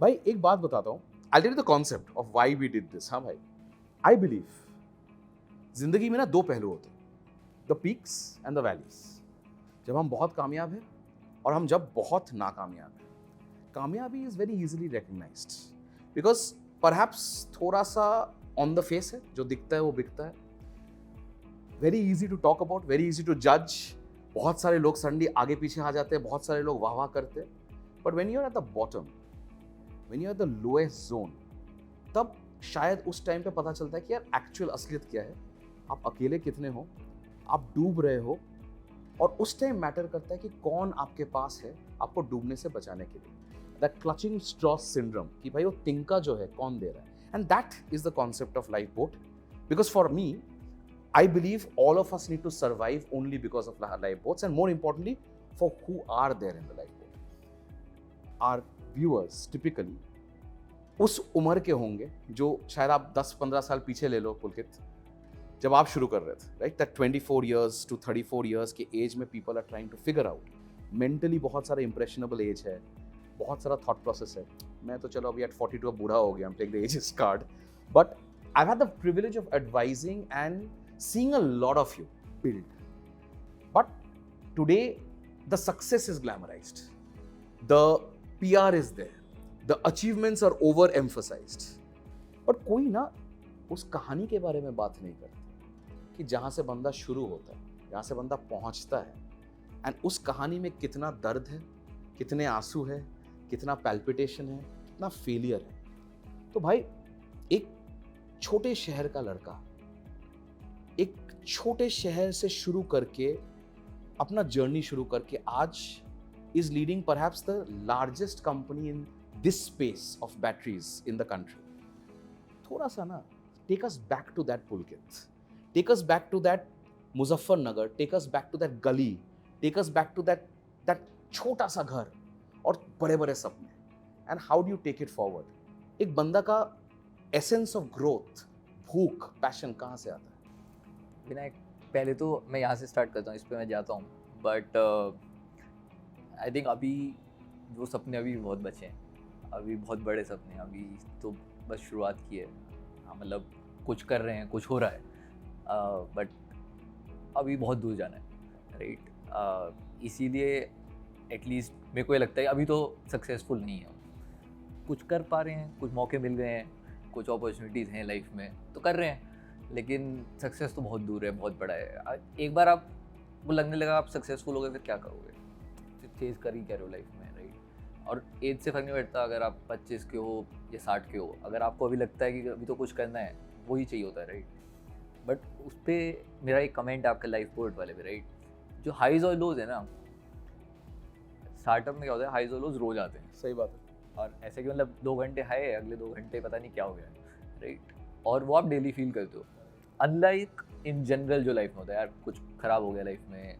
भाई एक बात बताता हूँ, I tell you the concept of why we did this. हाँ भाई, आई बिलीव जिंदगी में ना दो पहलू होते हैं, the peaks and the valleys. जब हम बहुत कामयाब हैं और हम जब बहुत नाकामयाब हैं। कामयाबी is very easily recognised because perhaps थोड़ा सा ऑन द फेस है, जो दिखता है वो बिकता है, very easy to talk about, very easy to जज। बहुत सारे लोग सडनली आगे पीछे आ जाते हैं, बहुत सारे लोग वाह वाह करते हैं। But when you are at the bottom, when you are the lowest zone, तब शायद उस टाइम पे पता चलता है कि यार एक्चुअल असलियत क्या है, आप अकेले कितने हो, आप डूब रहे हो, और उस टाइम मैटर करता है कि कौन आपके पास है आपको डूबने से बचाने के लिए। दैट क्लचिंग स्ट्रॉ सिंड्रोम, कि भाई वो तिनका जो है कौन दे रहा है, and that is the concept of life boat. Because for me, I believe all of us need to survive only because of lifeboats, and more importantly, for who are there in the lifeboat. Our viewers typically उस उम्र के होंगे जो शायद आप 10-15 साल पीछे ले लो पुलकित, जब आप शुरू कर रहे थे, right? That 24 years to 34 years के एज में people are trying to figure out. Mentally बहुत सारा इंप्रेशनेबल एज है, बहुत सारा थॉट प्रोसेस है। मैं तो चलो अभी एट 42 अब बूढ़ा हो गया, I'm taking the ages card, but I've had the privilege of advising and seeing a lot of you build. But today, the success is glamorized. The PR is there. The achievements are overemphasized. But कोई ना उस कहानी के बारे में बात नहीं करता कि जहाँ से बंदा शुरू होता है, जहाँ से बंदा पहुँचता है, एंड उस कहानी में कितना दर्द है, कितने आंसू है, कितना पैल्पिटेशन है, कितना फेलियर है। तो भाई, एक छोटे शहर का लड़का एक छोटे शहर से शुरू करके अपना जर्नी शुरू करके आज is leading perhaps the largest company in this space of batteries in the country. थोड़ा सा ना take us back to that Pulkit, take us back to that Muzaffarnagar, take us back to that gali, take us back to that छोटा सा घर और बड़े बड़े सपने, and how do you take it forward. एक बंदा का एसेंस ऑफ ग्रोथ, भूख, पैशन कहाँ से आता है? विनायक, पहले तो मैं यहाँ से स्टार्ट करता हूँ, इस पे मैं जाता हूँ, बट आई थिंक अभी वो सपने अभी बहुत बचे हैं, अभी बहुत बड़े सपने, अभी तो बस शुरुआत की है। हाँ, मतलब कुछ कर रहे हैं, कुछ हो रहा है, बट अभी बहुत दूर जाना है, राइट? इसीलिए एटलीस्ट मेरे को ये लगता है अभी तो सक्सेसफुल नहीं है, कुछ कर पा रहे हैं, कुछ मौके मिल गए हैं, कुछ अपॉर्चुनिटीज़ हैं लाइफ में तो कर रहे हैं, लेकिन सक्सेस तो बहुत दूर है, बहुत बड़ा है। एक बार आप वो लगने लगा आप सक्सेसफुल हो गए, फिर क्या करोगे? फिर चेज कर ही क्या रहे हो लाइफ में, राइट? और एज से फर्क नहीं पड़ता, अगर आप 25 के हो या 60 के हो, अगर आपको अभी लगता है कि अभी तो कुछ करना है, वही चाहिए होता है, राइट? बट उस पर मेरा एक कमेंट है आपके लाइफ बोर्ड वाले पे, राइट? जो हाइज और लोज है ना, स्टार्टअप में क्या होता है, हाइज और लोज रोज आते हैं। सही बात है। और ऐसे कि मतलब 2 घंटे हाई है, अगले 2 घंटे पता नहीं क्या हो गया, राइट? और वो आप डेली फील करते हो। अनलाइक इन जनरल जो लाइफ में होता है, यार कुछ खराब हो गया लाइफ में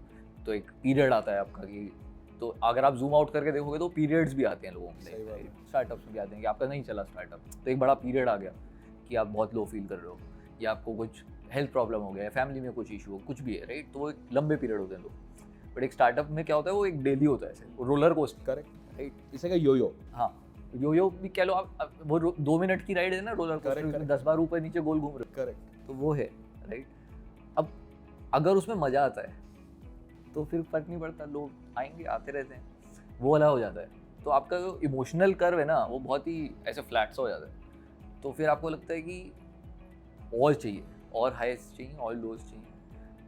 तो एक पीरियड आता है आपका, कि तो अगर आप जूम आउट करके देखोगे तो पीरियड्स भी आते हैं लोगों के, स्टार्टअप्स में भी आते हैं कि आपका नहीं चला स्टार्टअप, तो एक बड़ा पीरियड आ गया कि आप बहुत लो फील कर रहे हो, या आपको कुछ हेल्थ प्रॉब्लम हो गया है, फैमिली में कुछ इशू हो, कुछ भी है, राइट? तो वो एक लंबे पीरियड होते हैं लोग। बट एक स्टार्टअप में क्या होता है, वो एक डेली होता है, ऐसे रोलर कोस्टर, करेक्ट, राइट? इसे का यो-यो। हाँ, यो भी कह लो आप, वो 2 मिनट की राइड है ना रोलर कोस्टर, 10 बार ऊपर नीचे गोल घूम रहे हो, करेक्ट, तो वो है, राइट? अब अगर उसमें मज़ा आता है तो फिर फर्क नहीं पड़ता, लोग आएंगे आते रहते हैं, वो वाला हो जाता है। तो आपका जो इमोशनल कर्व है ना, वो बहुत ही ऐसे फ्लैट सा हो जाता है। तो फिर आपको लगता है कि और चाहिए, और हाइस्ट चाहिए, और लोज चाहिए,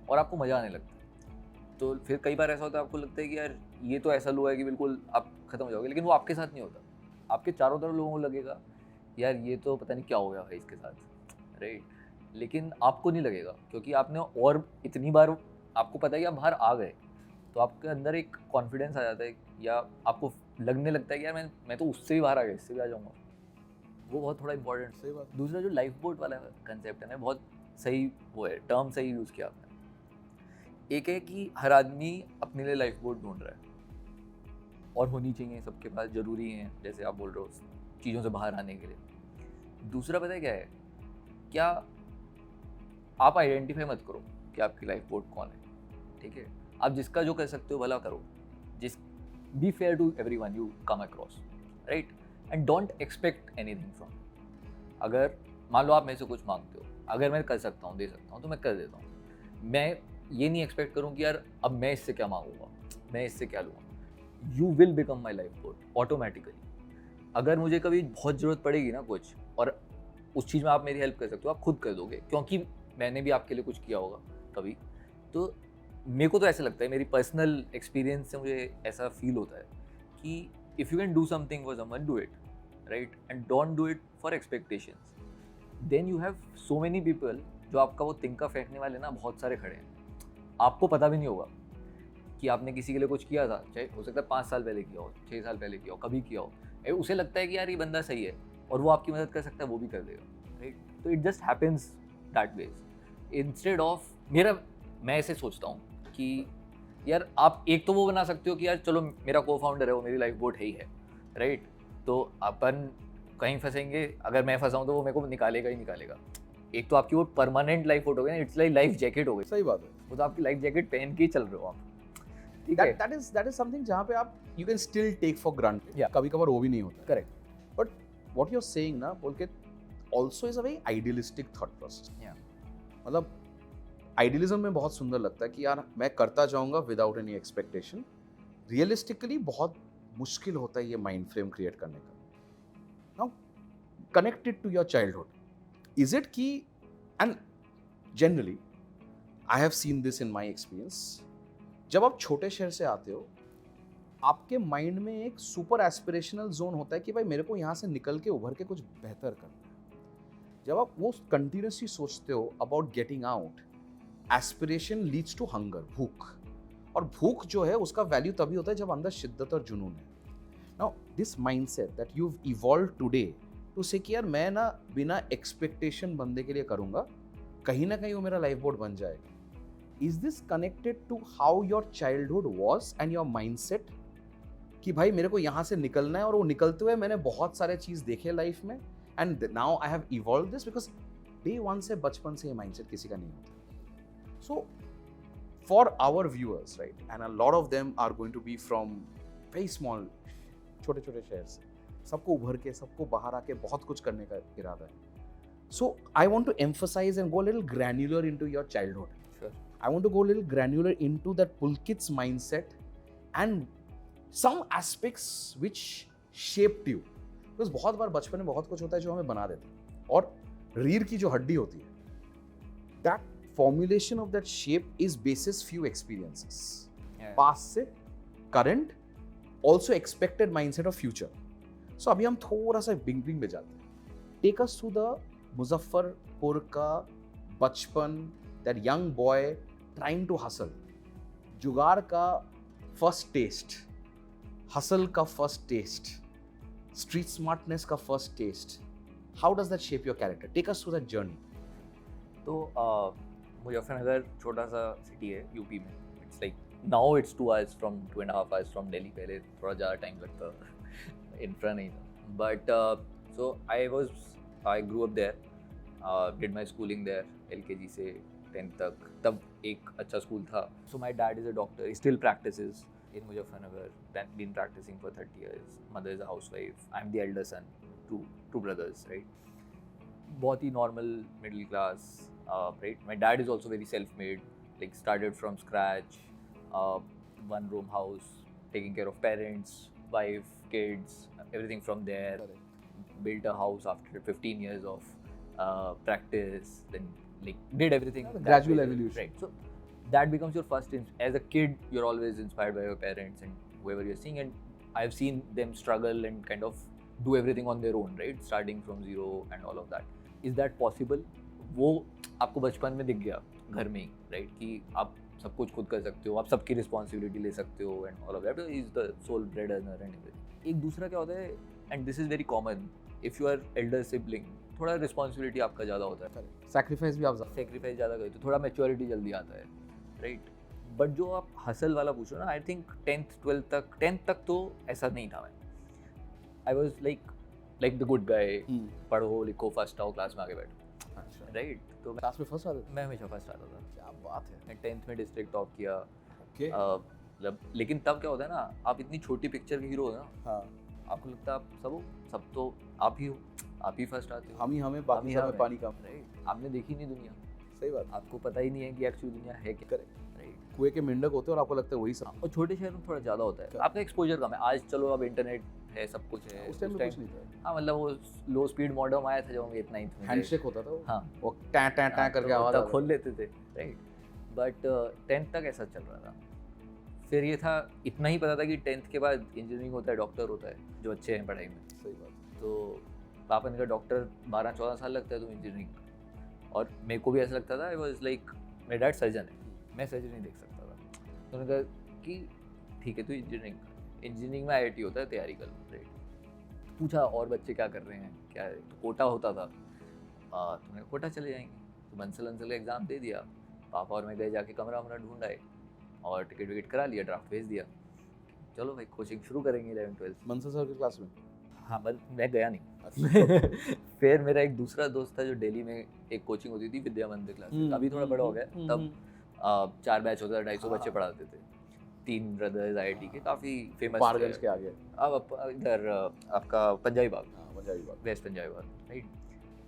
और आपको मज़ा आने लगता है। तो फिर कई बार ऐसा होता है, आपको लगता है कि यार ये तो ऐसा लो है कि बिल्कुल आप ख़त्म हो जाओगे, लेकिन वो आपके साथ नहीं होता। आपके चारों तरफ लोगों को लगेगा यार ये तो पता नहीं क्या हो गया है इसके साथ, राइट? लेकिन आपको नहीं लगेगा, क्योंकि आपने और इतनी बार आपको पता है कि आप बाहर आ गए, तो आपके अंदर एक कॉन्फिडेंस आ जाता है, या आपको लगने लगता है कि यार मैं तो उससे भी बाहर आ गया, इससे भी आ जाऊँगा। वो बहुत थोड़ा इंपॉर्टेंट। सही बात। दूसरा जो लाइफ बोट वाला कंसेप्ट है ना, बहुत सही वो है, टर्म सही यूज़ किया आपने। एक है कि हर आदमी अपने लिए लाइफ बोट ढूंढ रहा है, और होनी चाहिए सबके पास, ज़रूरी है, जैसे आप बोल रहे हो चीज़ों से बाहर आने के लिए। दूसरा पता है क्या है, क्या आप आइडेंटिफाई मत करो कि आपकी लाइफ बोट कौन है, ठीक है? आप जिसका जो कर सकते हो भला करो, जिस be fair to everyone you come across, right? And don't expect anything from. अगर मान लो आप मेरे से कुछ मांगते हो, अगर मैं कर सकता हूँ, दे सकता हूँ, तो मैं कर देता हूँ। मैं ये नहीं एक्सपेक्ट करूँ कि यार अब मैं इससे क्या मांगूंगा, मैं इससे क्या लूँगा। You will become my life coach automatically. अगर मुझे कभी बहुत ज़रूरत पड़ेगी ना कुछ, और उस चीज़ में आप मेरी हेल्प कर सकते हो, आप खुद कर दोगे, क्योंकि मैंने भी आपके लिए कुछ किया होगा कभी। तो मेरे को तो ऐसा लगता है, मेरी पर्सनल एक्सपीरियंस से मुझे ऐसा फील होता है कि if you can do something for someone, do it, right, and don't do it for expectations. Then you have so many people जो आपका वो तिनका फेंकने वाले ना बहुत सारे खड़े हैं, आपको पता भी नहीं होगा कि आपने किसी के लिए कुछ किया था, चाहे हो सकता है 5 साल पहले किया हो, 6 साल पहले किया हो, कभी किया हो, उसे लगता है कि यार ये बंदा सही है और वो आपकी मदद कर सकता है, वो भी कर देगा, राइट। तो it just happens that ways. Instead of मैं ऐसे सोचता हूँ कि यार आप एक तो वो बना सकते हो कि यार चलो मेरा को फाउंडर है, वो मेरी लाइफ बोट है ही है, राइट, तो अपन कहीं फंसेंगे, अगर मैं फंसाऊँ तो वो मेरे को निकालेगा ही निकालेगा। एक तो आपकी वो परमानेंट लाइफ बोट हो गई, इट्स लाइक लाइफ जैकेट हो गई, सही बात है। वो तो आपकी लाइफ जैकेट पहन के ही चल रहे हो आप, ठीक है। that is something जहाँ पे आप you can still take for granted. Yeah. कभी कभार वो भी नहीं होता। Correct. But what you're saying ना Pulkit also is a very idealistic thought process. Yeah. मतलब आइडियलिज्म में बहुत सुंदर लगता है कि यार मैं करता जाऊंगा विदाउट एनी एक्सपेक्टेशन। रियलिस्टिकली बहुत मुश्किल होता है ये माइंड फ्रेम क्रिएट करने का। Now connected to your childhood, is it कि and generally I have seen this in my experience, जब आप छोटे शहर से आते हो आपके माइंड में एक सुपर एस्पिरेशनल जोन होता है कि भाई मेरे को यहाँ से निकल के उभर के कुछ बेहतर करना है। जब आप वो कंटिन्यूसली सोचते हो about getting out, aspiration leads to hunger, भूख, और भूख जो है उसका वैल्यू तभी होता है जब अंदर शिद्दत और जुनून है। Now this mindset that you evolve today to say कि यार मैं ना बिना एक्सपेक्टेशन बंदे के लिए करूँगा, कहीं ना कहीं वो मेरा लाइफ बोर्ड बन जाएगा। Is this connected to how your childhood was and your mindset कि भाई मेरे को यहाँ से निकलना है, और वो निकलते हुए मैंने बहुत सारे चीज़ देखे लाइफ में, and now I have evolve this because day one से बचपन से ये माइंडसेट किसी का नहीं होता। So, for our viewers, right, and a lot of them are going to be from very small, छोटे छोटे शहर से, सबको उभर के, सबको बाहर आके बहुत कुछ करने का इरादा है। So, I want to emphasize and go a little granular into your childhood. Sure. I want to go a little granular into that Pulkit's mindset and some aspects which shaped you. Because बहुत बार बचपन में बहुत कुछ होता है जो हमें बना देता है, और रीढ़ की जो हड्डी होती है, that formulation of that shape is basis few experiences, past से current, also expected mindset of future. So अभी हम थोड़ा सा बिंग पे जाते हैं। Take us to the Muzaffarpur का बचपन, that young boy trying to hustle, जुगाड़ का first taste, hustle का first taste, street smartness का first taste. How does that shape your character? Take us through that journey. तो मुजफ्फरनगर छोटा सा सिटी है यूपी में। It's like now it's 2 hours from 2.5 hours from Delhi. पहले थोड़ा ज़्यादा टाइम लगता, इंफ्रा नहीं था। But so I grew up there, did my schooling there, LKG से 10th तक। तब एक अच्छा स्कूल था। So my dad is a doctor, he still practices in Muzaffarnagar, been practicing for 30 years। Mother is a housewife, I am the elder son, two brothers, right. बहुत ही normal middle class, right? My dad is also very self-made, like started from scratch, one room house, taking care of parents, wife, kids, everything from there. Built a house after 15 years of practice, then like did everything. Gradual evolution. Right. So that becomes your first, as a kid, you're always inspired by your parents and whoever you're seeing, and I've seen them struggle and kind of do everything on their own, right? Starting from zero and all of that. Is that possible? वो आपको बचपन में दिख गया घर में ही, right, कि आप सब कुछ खुद कर सकते हो, आप सबकी रिस्पॉन्सिबिलिटी ले सकते हो, and all of that is the sole bread earner and everything. एक दूसरा क्या होता है, and this is very common, if you are elder sibling, थोड़ा रिस्पॉन्सिबिलिटी आपका ज़्यादा होता है, सैक्रिफाइस भी आप सेक्रीफाइस ज़्यादा करते हो, थोड़ा मैच्योरिटी जल्दी आता है, राइट। बट जो आप हसल वाला पूछो ना, आई थिंक 10th तक तो ऐसा नहीं था। मैं I was like the good guy, पढ़ो लिखो फर्स्ट आओ, क्लास में आगे बैठो, राइट। तो क्लास में फर्स्ट आता? मैं हमेशा फर्स्ट आता था। क्या बात है। मैं 10th में डिस्ट्रिक्ट टॉप किया। ओके। मतलब लेकिन तब क्या होता है ना, आप इतनी छोटी पिक्चर के हीरो हो ना, हाँ, आपको लगता है आप सब हो, सब तो आप ही हो, आप ही फर्स्ट आते हो, हम ही हमें बाकी सब में पानी कम। राइट। आपने देखी नहीं दुनिया, सही बात। आपको पता ही नहीं है कि एक्चुअली दुनिया है क्या, करेक्ट। राइट। कुएं के मेंढक होते हैं और आपको लगता है वही सब। और छोटे शहरों में थोड़ा ज़्यादा होता है, Correct. आपका एक्सपोजर कम है। आज चलो अब इंटरनेट है, सब कुछ है, उस टाइम में कुछ नहीं था। हाँ मतलब वो लो स्पीड मॉडेम आया था जब हम 8th 9th में थे। हैंडशेक होता था वो। हाँ वो टैं टैं टैं करके तो आवाज तब आती खोल थी। लेते थे, राइट। बट 10th तक ऐसा चल रहा था। फिर ये था, इतना ही पता था कि 10th के बाद इंजीनियरिंग होता है, डॉक्टर होता है, जो अच्छे हैं पढ़ाई में। सही बात। तो पापा ने कहा डॉक्टर 12-14 साल लगता है तुम इंजीनियरिंग, और मेरे को भी ऐसा लगता था। आई वाज लाइक, मेरा डैड सर्जन है, मैं सर्जरी नहीं देख सकता था। तो उन्होंने कहा कि ठीक है, तो इंजीनियरिंग में IIT होता है, तैयारी कर लो, राइट। पूछा और बच्चे क्या कर रहे हैं, क्या है, तो कोटा होता था। तो मैं कोटा चले जाएंगे, तो बंसल का एग्ज़ाम दे दिया। पापा और मैं गए, जाके कमरा वमरा ढूंढ आए और टिकट विकेट करा लिया, ड्राफ्ट भेज दिया, चलो भाई कोचिंग शुरू करेंगे 11th 12th। मनसा सर की क्लास में। हाँ मैं गया नहीं। फिर मेरा एक दूसरा दोस्त था जो दिल्ली में एक कोचिंग होती थी, विद्या मंदिर क्लास, अभी थोड़ा बड़ा हो गया, तब 4 बैच होता था, 250 बच्चे पढ़ाते थे, 3 ब्रदर्स IIT के, काफ़ी फेमस। पारगंज के आगे। अब इधर आपका पंजाबी बाग, पंजाबी बाग, वेस्ट पंजाबी बाग, राइट।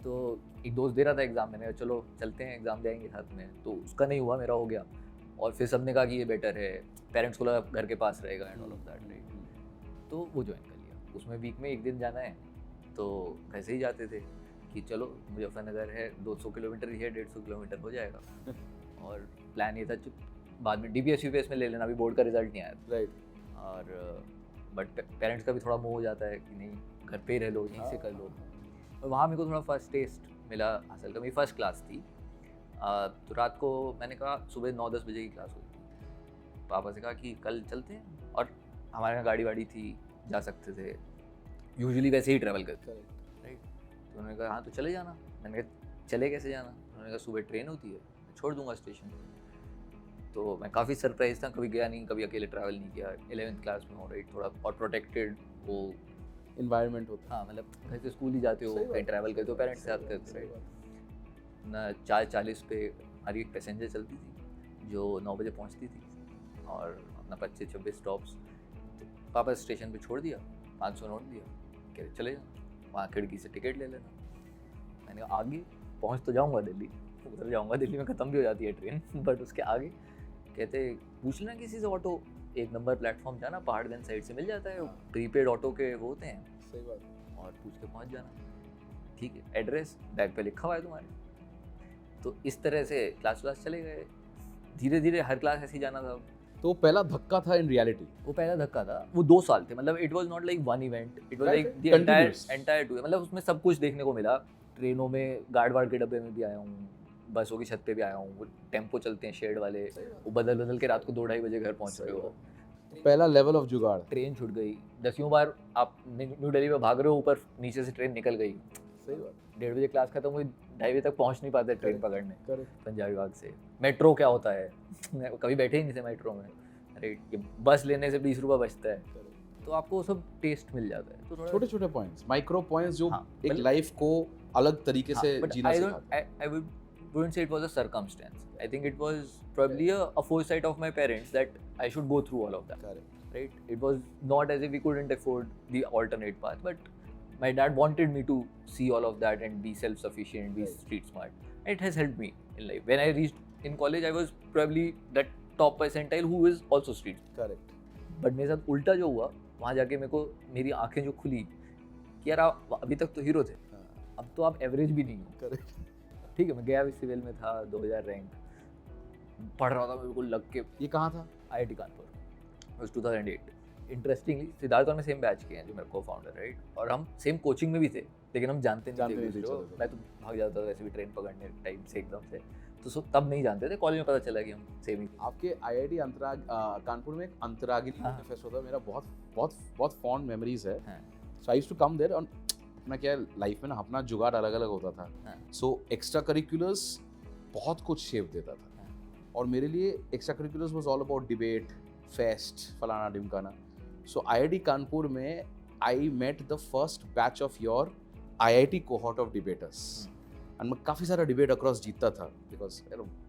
तो एक दोस्त दे रहा था एग्ज़ाम, मैंने कहा चलो चलते हैं एग्ज़ाम देंगे साथ में, तो उसका नहीं हुआ, मेरा हो गया। और फिर सबने कहा कि ये बेटर है, पेरेंट्स को लगा घर के पास रहेगा and all of that, right. तो वो ज्वाइन कर लिया। उसमें वीक में 1 दिन जाना है, तो घर से ही जाते थे कि चलो मुजफ्फरनगर है, 200 किलोमीटर ही है, 150 किलोमीटर हो जाएगा। और प्लान ये था बाद में DPS UPS में ले लेना, अभी बोर्ड का रिजल्ट नहीं आया, राइट। और बट पेरेंट्स का भी थोड़ा मोह हो जाता है कि नहीं घर पे ही रह लो, यहीं से कर लो। और वहाँ मेरे को थोड़ा फर्स्ट टेस्ट मिला हासिल का, मेरी फर्स्ट क्लास थी। तो रात को मैंने कहा, सुबह 9-10 बजे की क्लास हुई थी, पापा से कहा कि कल चलते हैं, और हमारे यहाँ गाड़ी वाड़ी थी, जा सकते थे, यूजुअली वैसे ही ट्रैवल करते, राइट। तो उन्होंने कहा हाँ तो चले जाना। मैंने कहा चले कैसे जाना? उन्होंने कहा सुबह ट्रेन होती है, मैं छोड़ दूंगा स्टेशन। तो मैं काफ़ी सरप्राइज था, कभी गया नहीं, कभी अकेले ट्रैवल नहीं किया, 11th क्लास में हो, राइट, थोड़ा और प्रोटेक्टेड वो इन्वायरमेंट होता हाँ, मतलब घर से स्कूल ही जाते हो, कहीं ट्रैवल करते हो, पेरेंट्स के साथ करते हो। ना 4:40 पे हमारी एक पैसेंजर चलती थी जो 9 बजे पहुंचती थी, और अपना 25-26 स्टॉप्स। तो पापा स्टेशन पे छोड़ दिया, 500 नोट दिया, कह रहे चले जाओ, वहाँ खिड़की से टिकट ले लेना। मैंने कहा आगे पहुँच तो जाऊँगा दिल्ली, उधर जाऊँगा, दिल्ली में ख़त्म भी हो जाती है ट्रेन, बट उसके आगे कहते पूछ लेना किसी से ऑटो, 1 नंबर प्लेटफॉर्म जाना, पहाड़गंज साइड से मिल जाता है, प्रीपेड ऑटो के वो होते हैं। सही बात। और पूछ के पहुँच जाना, ठीक है, एड्रेस बैग पे लिखा हुआ है तुम्हारे। तो इस तरह से क्लास चले गए, धीरे धीरे हर क्लास ऐसे ही जाना था। तो पहला धक्का था इन रियलिटी। वो पहला धक्का था, वो 2 साल थे, मतलब it was not like one event, it was like the entire 2, मतलब उसमें सब कुछ देखने को मिला। ट्रेनों में गार्ड वार्ड के डब्बे में भी आया हूँ, बसों की छत पे भी आया हूँ, वो टेम्पो चलते हैं शेड वाले, वो बदल के रात को 2-2:30 बजे घर पहुँच रहे हो। पहला लेवल ऑफ जुगाड़। ट्रेन छूट गई, 10वीं बार आप न्यू दिल्ली में भाग रहे हो, ऊपर नीचे से ट्रेन निकल गई। सही बात। 1:30 बजे क्लास खत्म हुई, 2:30 बजे तक पहुंच नहीं पाते ट्रेन पकड़ने करेक्ट। पंजाबी बाग से। मेट्रो क्या होता है कभी बैठे ही नहीं थे मेट्रो में, राइट। ये बस लेने से 20 रुपये बचता है, तो आपको सब टेस्ट मिल जाता है। तो छोटे छोटे पॉइंट्स, माइक्रो पॉइंट्स जो हाँ, एक लाइफ को अलग तरीके से जीना सिखाते हैं। I wouldn't say it was a circumstance. I think it was probably a foresight of my parents that I should go through all of that. Correct. Right? It was not as if we couldn't afford the alternate path, but my dad wanted me to see all of that and be self-sufficient, be street smart. It has helped me in life. When I reached in college, I was probably that top percentile who is also street. Correct. But मेरे साथ उल्टा जो हुआ, वहाँ जाके मेरे को मेरी आंखें जो खुली कि यार आप अभी तक तो हीरो थे, अब तो आप एवरेज भी नहीं हो। Correct. ठीक है, मैं गया भी सिविल में था, 2000 रैंक, पढ़ रहा था, मेरे को लग के। ये कहाँ था? IIT Kanpur, was 2008। Interestingly Siddharth और मैं सेम बैच के हैं, जो मेरे को फाउंडर, राइट, और हम सेम कोचिंग में भी थे, लेकिन हम जानते नहीं थे। मैं तो भाग जाता था वैसे भी ट्रेन पकड़ने टाइम से एकदम से, तो तब नहीं जानते थे। कॉलेज में पता चला कि हम सेम ही। आपके IIT कानपुर में एक अंतरागिनी फेस्ट होता है, मेरा बहुत बहुत बहुत फॉन्ड मेमोरीज है। So I used to come there, और अपना क्या लाइफ में ना अपना जुगाड़ अलग अलग होता था। सो एक्स्ट्रा करिकुलर्स बहुत कुछ शेप देता था, और मेरे लिए extra curriculars was all about debate, fest, फलाना ढिमकाना। सो IIT कानपुर में I met the first batch of your IIT cohort of debaters, and मैं काफ़ी सारा डिबेट अक्रॉस जीतता था, बिकॉज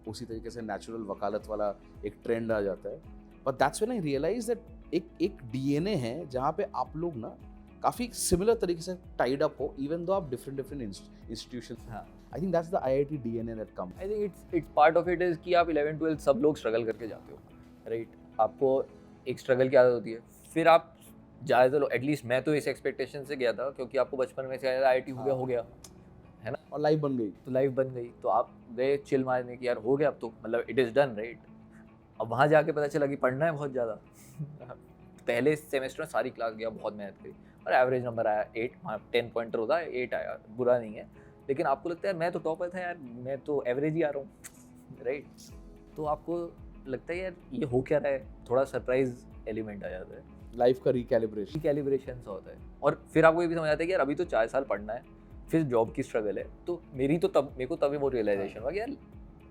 उसी तरीके से नेचुरल वकालत वाला एक ट्रेंड आ जाता है। But that's when I realise that एक DNA है जहाँ पे आप लोग ना काफ़ी सिमिलर तरीके से टाइड अप हो, इवन दो आप डिफरेंट इंस्टीट्यूशन. हाँ. I think that's the IIT DNA that come. I think it's part of it is कि आप 11-12 सब लोग स्ट्रगल करके जाते हो, राइट? आपको एक स्ट्रगल की आदत होती है, फिर आप ज़्यादातर लोग, एटलीस्ट मैं तो इस एक्सपेक्टेशन से गया था क्योंकि आपको बचपन में से IIT हो गया, है ना? और लाइफ बन गई. तो लाइफ बन गई, तो आप गए चिल मारने की, यार हो गया अब तो, मतलब इट इज़ डन, राइट? अब वहाँ जाके पता चला कि पढ़ना है बहुत ज़्यादा. पहले सेमेस्टर में सारी क्लास गया, बहुत मेहनत करी और एवरेज नंबर आया 8. हाँ, 10 पॉइंटर होता है, 8 आया, बुरा नहीं है. लेकिन आपको लगता है मैं तो टॉपर था यार, मैं तो एवरेज ही आ रहा हूँ, राइट? तो आपको लगता है यार ये हो क्या रहा है, थोड़ा सरप्राइज एलिमेंट आ जाता है, लाइफ का रिकैलिब्रेशन. कैलिब्रेशन सा होता है. और फिर आपको ये भी समझ आता है कि यार अभी तो 4 साल पढ़ना है, फिर जॉब की स्ट्रगल है. तो मेरे को तभी वो रियलाइजेशन हुआ कि यार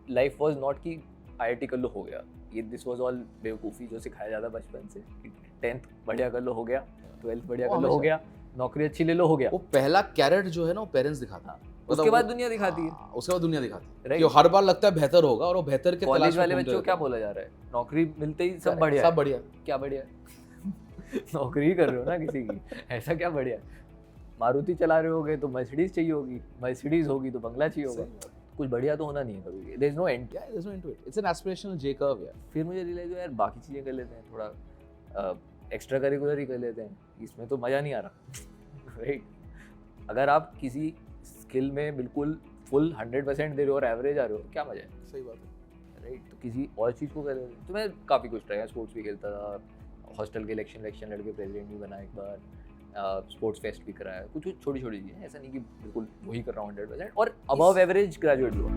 लाइफ वाज नॉट कि IIT कर लो हो गया. ये दिस वाज ऑल बेवकूफ़ी जो सिखाया जाता बचपन से कि 10th बढ़िया कर लो हो गया, 12th बढ़िया कर लो हो गया, नौकरी अच्छी ले लो हो गया. वो पहला कैरेट जो है ना, वो पेरेंट्स दिखाता है. उसके बाद दुनिया दिखाती है. उसके बाद दुनिया दिखाती है Right. कि हर बार लगता है बेहतर होगा और वो बेहतर के तलाश कॉलेज में वाले घूमते बच्चों को रहते क्या हैं. बोला जा रहा है? नौकरी मिलते ही सब बढ़िया सब है. बढ़िया. क्या बढ़िया है? नौकरी कर रहे हो ना किसी की, ऐसा क्या बढ़िया है? मारुति चला रहे होगे तो मर्सिडीज चाहिए होगी, मर्सिडीज होगी तो बंगला चाहिए होगा. कुछ बढ़िया तो होना नहीं है कभी भी. There is no end. Yeah, there's no end to it. It's an aspirational J curve, यार. फिर मुझे रियलाइज हुआ यार बाकी चीज़ें कर लेते हैं, थोड़ा एक्स्ट्रा करिकुलर ही कर लेते हैं, इसमें तो मज़ा नहीं आ रहा, राइट? अगर आप किसी स्किल में बिल्कुल फुल 100% दे रहे हो और एवरेज आ रहे हो, क्या मज़ा है, सही बात है. राइट? तो किसी और चीज़ को कर लेते हैं. तो मैं काफ़ी कुछ ट्राई, स्पोर्ट्स भी खेलता था, हॉस्टल के इलेक्शन लड़के प्रेसिडेंट भी बना एक बार, स्पोर्ट्स फेस्ट भी कराया, कुछ छोटी छोटी चीज़ें, ऐसा नहीं कि बिल्कुल वही कर रहा हूँ 100%. और अबव एवरेज ग्रेजुएट हुआ.